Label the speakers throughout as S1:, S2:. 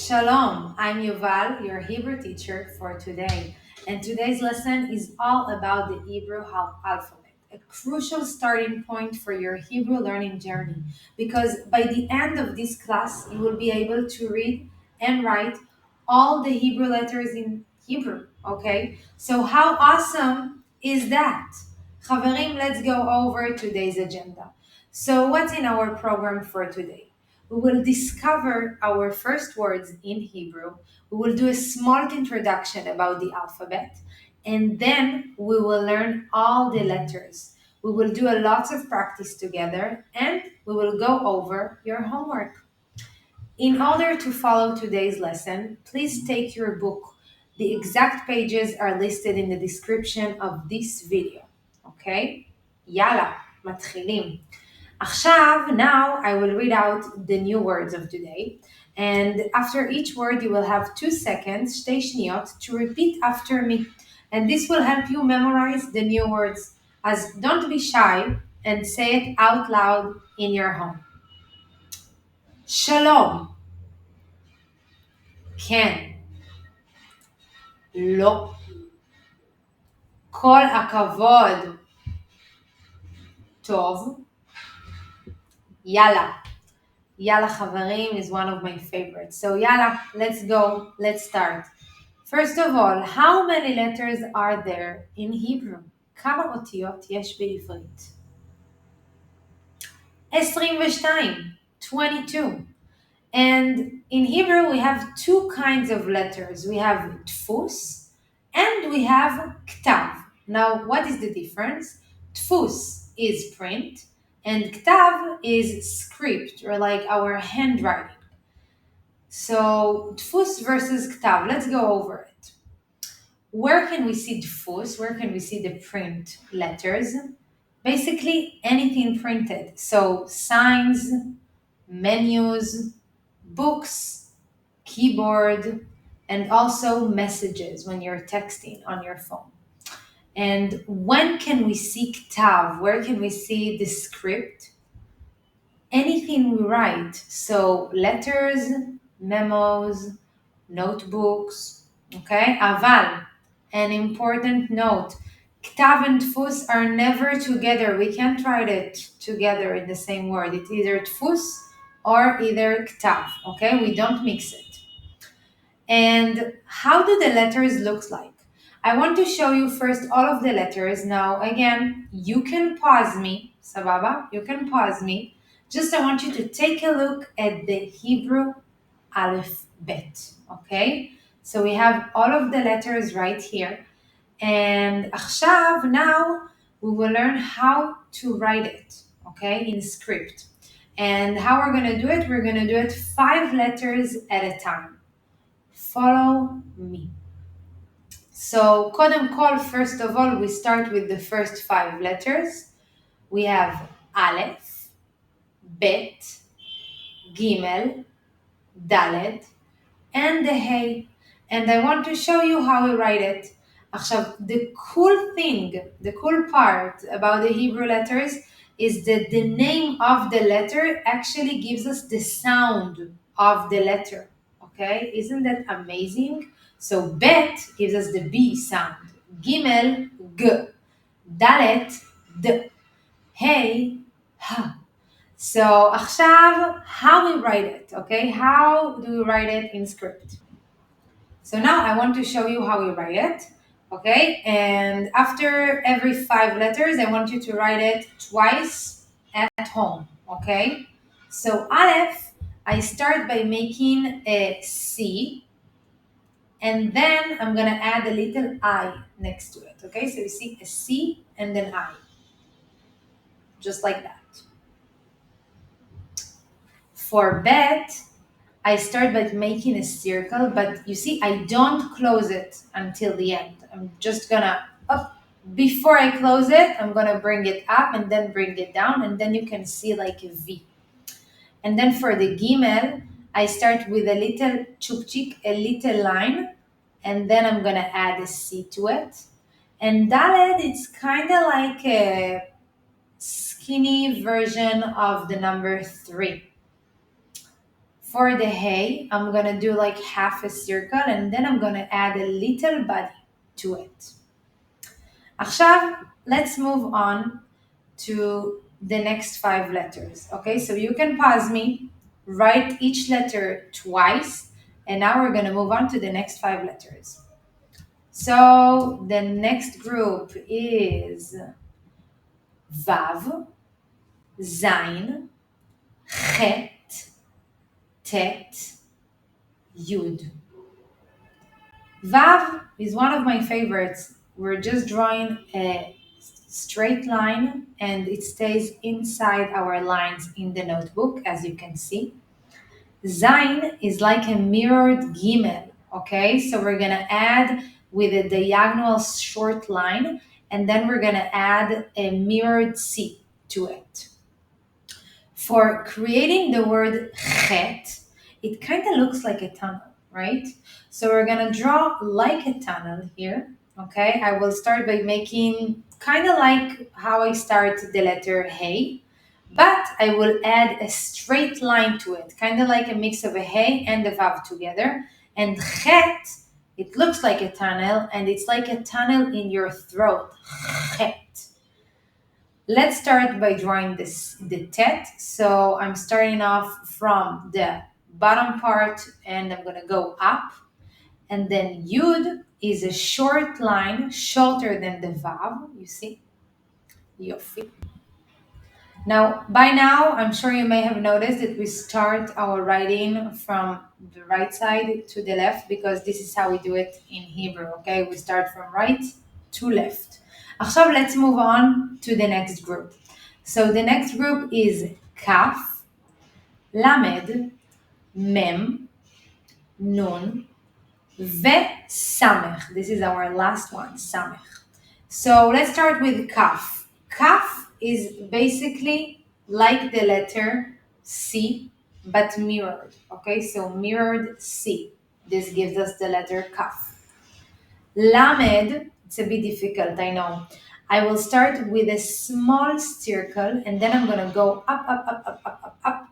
S1: Shalom, I'm Yuval, your Hebrew teacher for today. And today's lesson is all about the Hebrew alphabet, a crucial starting point for your Hebrew learning journey. Because by the end of this class, you will be able to read and write all the Hebrew letters in Hebrew, okay? So, how awesome is that? Chaverim, let's go over today's agenda. So, what's in our program for today? We will discover our first words in Hebrew. We will do a small introduction about the alphabet, and then we will learn all the letters. We will do a lot of practice together, and we will go over your homework. In order to follow today's lesson, please take your book. The exact pages are listed in the description of this video. Okay? יאללה, מתחילים. עכשיו, now I will read out the new words of today. And after each word, you will have 2 seconds, שתי שניות, to repeat after me. And this will help you memorize the new words. As don't be shy and say it out loud in your home. שלום, כן, לא, כל הכבוד, טוב, יאללה. Yalla Chavarim is one of my favorites. So yalla, let's go, let's start. First of all, how many letters are there in Hebrew? כמה אותיות יש בעברית? 22, 22. And in Hebrew we have two kinds of letters. We have tfus and we have ktav. Now, what is the difference? Tfus is print and ktav is script, or like our handwriting. So tfus versus ktav, let's go over it. Where can we see tfus? Where can we see the print letters? Basically anything printed. So signs, menus, books, keyboard, and also messages when you're texting on your phone. And when can we see ktav? Where can we see the script? Anything we write. So letters, memos, notebooks, okay? Aval, an important note. Ktav and tfus are never together. We can't write it together in the same word. It's either tfus or either ktav, okay? We don't mix it. And how do the letters look like? I want to show you first all of the letters. Now, again, you can pause me, sababa? You can pause me. Just I want you to take a look at the Hebrew alphabet, okay? So we have all of the letters right here. And עכשיו, now, we will learn how to write it, okay, in script. And how we're going to do it, we're going to do it 5 letters at a time. Follow me. So, קודם כל, first of all, we start with the first 5 letters. We have Aleph, Bet, Gimel, Dalet, and the Hey. And I want to show you how we write it. עכשיו, the cool part about the Hebrew letters is that the name of the letter actually gives us the sound of the letter. Okay, isn't that amazing? So Bet gives us the B sound, Gimel, G, Dalet, D, Hey, H. So עכשיו, how we write it, okay? How do we write it in script? So now I want to show you how we write it, okay? And after every 5 letters, I want you to write it twice at home, okay? So Aleph, I start by making a C, and then I'm gonna add a little I next to it, okay? So you see a C and then I, just like that. For Bet, I start by making a circle, but you see, I don't close it until the end. I'm just gonna, before I close it, I'm gonna bring it up and then bring it down, and then you can see like a V. And then for the Gimel, I start with a little chukchik, a little line, and then I'm gonna add a C to it. And Dalet, it's kind of like a skinny version of the number 3. For the hay, I'm gonna do like half a circle and then I'm gonna add a little body to it. עכשיו, let's move on to the next five letters. Okay, so you can pause me, write each letter twice, and now we're gonna move on to the next five letters. So the next group is Vav, Zain, Chet, Tet, Yud. Vav is one of my favorites. We're just drawing a straight line and it stays inside our lines in the notebook, as you can see. Zain is like a mirrored gimel, okay? So we're gonna add with a diagonal short line and then we're gonna add a mirrored C to it. For creating the word chet, it kind of looks like a tunnel, right? So we're gonna draw like a tunnel here, okay? I will start by making kind of like how I start the letter hey, but I will add a straight line to it, kind of like a mix of a hey and a vav together. And chet, it looks like a tunnel, and it's like a tunnel in your throat. Chet. Let's start by drawing the tet. So I'm starting off from the bottom part and I'm gonna go up. And then yud is a short line, shorter than the vav, you see? Yofi. Now, by now, I'm sure you may have noticed that we start our writing from the right side to the left because this is how we do it in Hebrew, okay? We start from right to left. עכשיו, let's move on to the next group. So the next group is Kaf, Lamed, Mem, Nun, Ve, Samech. This is our last one, Samech. So let's start with Kaf. Kaf is basically like the letter C, but mirrored. Okay, so mirrored C. This gives us the letter Kaf. Lamed, it's a bit difficult, I know. I will start with a small circle and then I'm gonna go up, up, up, up, up, up, up,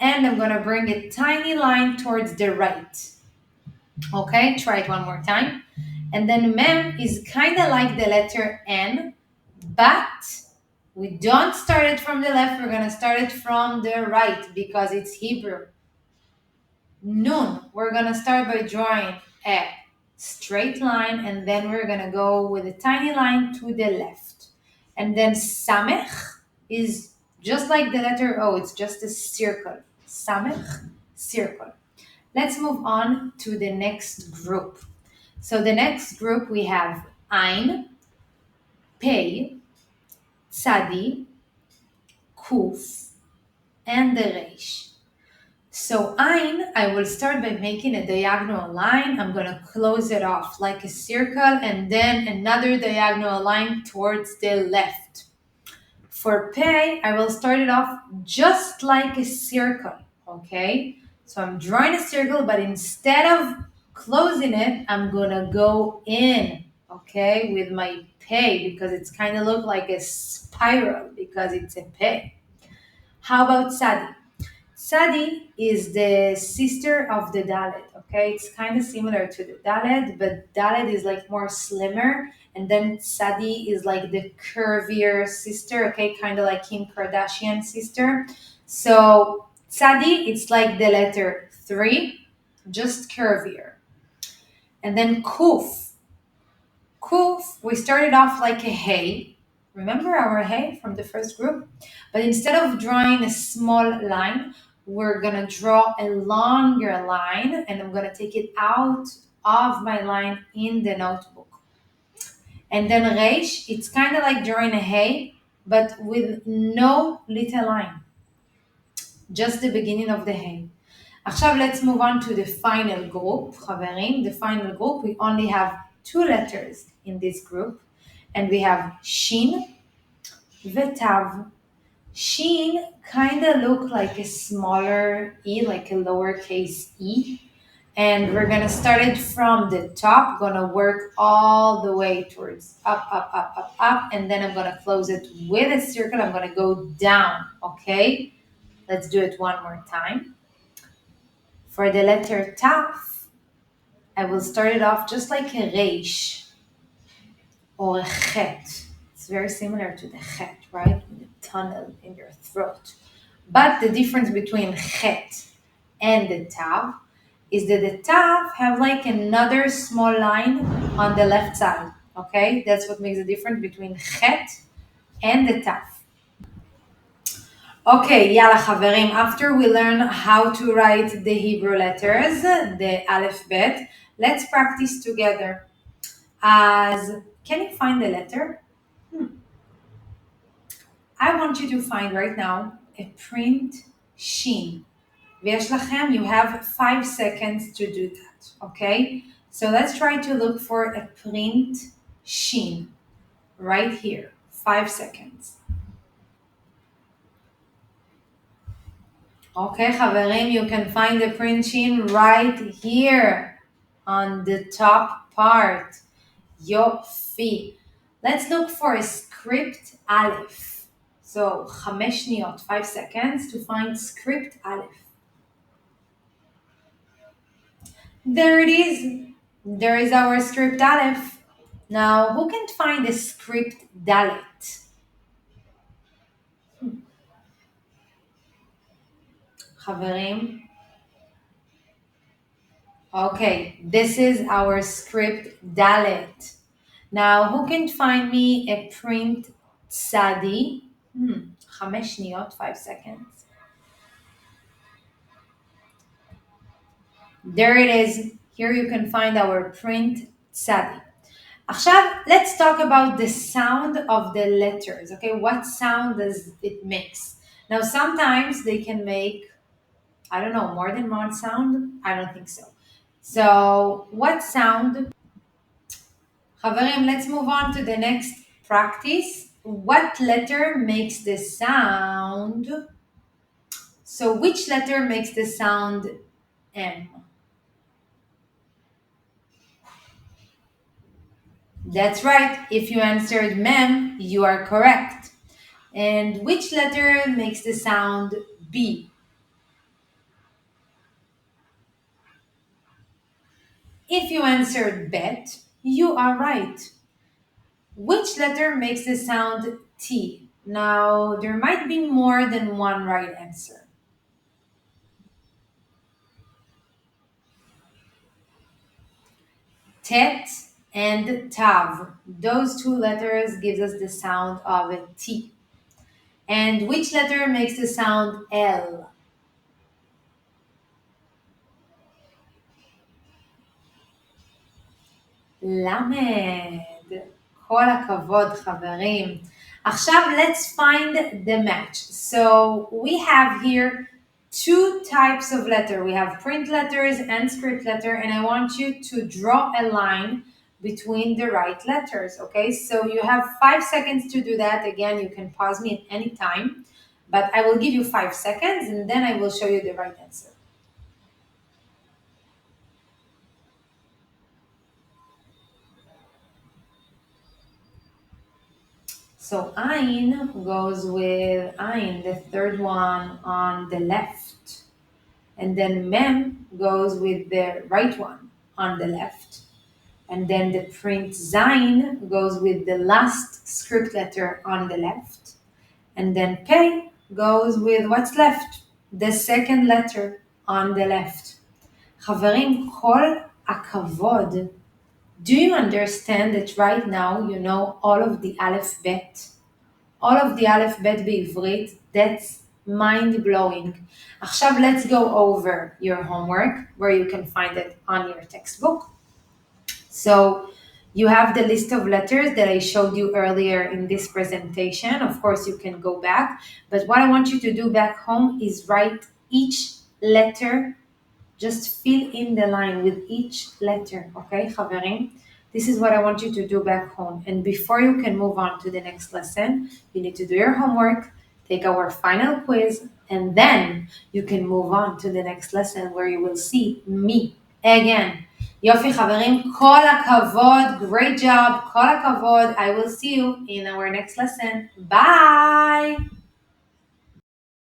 S1: and I'm gonna bring a tiny line towards the right. Okay, try it one more time. And then mem is kind of like the letter N, but we don't start it from the left, we're gonna start it from the right because it's Hebrew. Nun, we're gonna start by drawing a straight line and then we're gonna go with a tiny line to the left. And then Samech is just like the letter O, it's just a circle. Samech, circle. Let's move on to the next group. So the next group we have Ein, Pei, Tzadi, Kuf, and the Reish. So Ein, I will start by making a diagonal line. I'm going to close it off like a circle and then another diagonal line towards the left. For Pei, I will start it off just like a circle, okay? So I'm drawing a circle, but instead of closing it, I'm going to go in, okay, with my Pei because it's kind of look like a spiral because it's a Pei. How about Sadi? Sadi is the sister of the Dalet, okay? It's kind of similar to the Dalet, but Dalet is like more slimmer, and then Sadi is like the curvier sister, okay? Kind of like Kim Kardashian sister. So Sadi, it's like the letter 3, just curvier. And then Kuf. Kuf, we started off like a hay. Remember our hay from the first group? But instead of drawing a small line, we're gonna draw a longer line and I'm gonna take it out of my line in the notebook. And then Reish, it's kind of like drawing a hay, but with no little line. Just the beginning of the hay. עכשיו let's move on to the final group, חברים. The final group, we only have 2 letters in this group, and we have Shin v'Tav. Shin kind of look like a smaller E, like a lowercase e. And we're gonna start it from the top, gonna work all the way towards up, up, up, up, up, and then I'm gonna close it with a circle. I'm gonna go down, okay? Let's do it one more time. For the letter Taf, I will start it off just like a reish or a chet. It's very similar to the chet, right? The tunnel in your throat. But the difference between chet and the tav is that the tav have like another small line on the left side. Okay, that's what makes the difference between chet and the tav. Okay, yalla חברים, after we learn how to write the Hebrew letters, the Aleph Bet, let's practice together. As can you find the letter? I want you to find right now a print shin. ויש לכם, you have 5 seconds to do that, okay? So let's try to look for a print shin right here. 5 seconds. Okay, חברים, you can find the print shin right here on the top part. יופי. Let's look for a script aleph. So 5 שניות, 5 seconds to find script aleph. There it is. There is our script aleph. Now, who can find the script dalet? חברים? Okay, this is our script dalet. Now, who can find me a print tzadi? 5 שניות, 5 seconds. There it is. Here you can find our print tzadi. עכשיו, let's talk about the sound of the letters. Okay, what sound does it makes? Now, sometimes they can make, I don't know, more than one sound. I don't think so. So, what sound? חברים, let's move on to the next practice. What letter makes the sound? So, which letter makes the sound M? That's right. If you answered mem, you are correct. And which letter makes the sound B? If you answered bet, you are right. Which letter makes the sound T? Now, there might be more than one right answer. Tet and Tav. Those two letters gives us the sound of a T. And which letter makes the sound L? למד. כל הכבוד חברים. עכשיו let's find the match. So we have here two types of letter. We have print letters and script letter, and I want you to draw a line between the right letters, okay? So you have 5 seconds to do that. Again, you can pause me at any time, but I will give you 5 seconds and then I will show you the right answer. So Ein goes with Ein, the third one on the left. And then Mem goes with the right one on the left. And then the print Zain goes with the last script letter on the left. And then Pei goes with what's left, the second letter on the left. חברים, כל הכבוד. Do you understand that right now you know all of the Aleph Bet? All of the Aleph Bet בעברית? That's mind-blowing. עכשיו let's go over your homework where you can find it on your textbook. So you have the list of letters that I showed you earlier in this presentation. Of course, you can go back. But what I want you to do back home is write each letter. Just fill in the line with each letter, okay, חברים? This is what I want you to do back home. And before you can move on to the next lesson, you need to do your homework, take our final quiz, and then you can move on to the next lesson where you will see me again. יופי חברים, כל הכבוד, great job, כל הכבוד. I will see you in our next lesson. Bye!